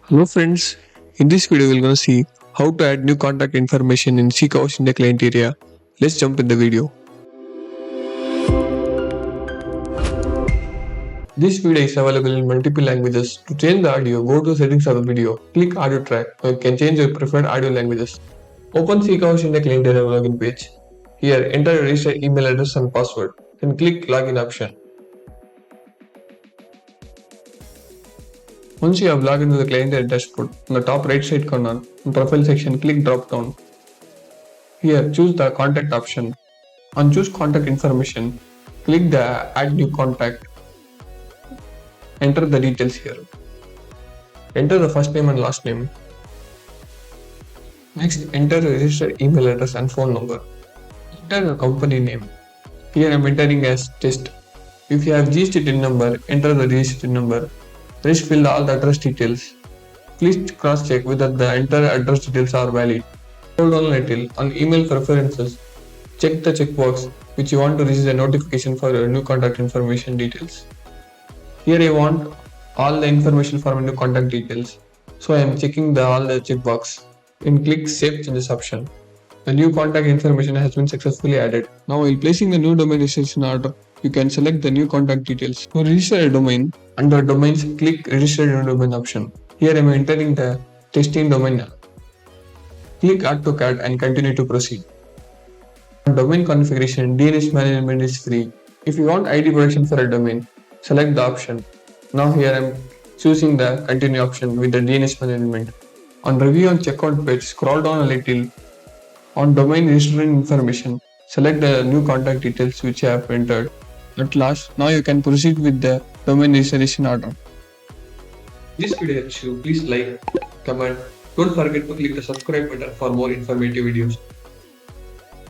Hello friends, in this video we're going to see how to add new contact information in SeekaHost India Client Area. Let's jump in the video. This video is available in multiple languages. To change the audio, go to settings of the video, click audio track, or you can change your preferred audio languages. Open SeekaHost India Client Area login page. Here enter your registered email address and password, then click login option. Once you have logged into the client area dashboard, on the top right side corner, in profile section, click drop down. Here, choose the contact option. On choose contact information, click the add new contact. Enter the details here. Enter the first name and last name. Next, enter the registered email address and phone number. Enter the company name. Here I am entering as test. If you have GST TIN number, enter the GST TIN number. Please fill all the address details. Please cross-check whether the entire address details are valid. Hold on a little. On email preferences, check the checkbox which you want to receive a notification for your new contact information details. Here I want all the information for my new contact details. So I am checking all the checkbox. Then click Save Changes option. The new contact information has been successfully added. Now while placing the new domain registration order, you can select the new contact details. To register a domain, under Domains, click Register New Domain option. Here I am entering the testing domain. Click Add to Cart and continue to proceed. On domain configuration, DNS management is free. If you want ID protection for a domain, select the option. Now here I am choosing the Continue option with the DNS management. On Review and Checkout page, scroll down a little. On Domain Registration Information, select the new contact details which you have entered. At last, now you can proceed with the domain registration order. If this video helps you, please like, comment. Don't forget to click the subscribe button for more informative videos.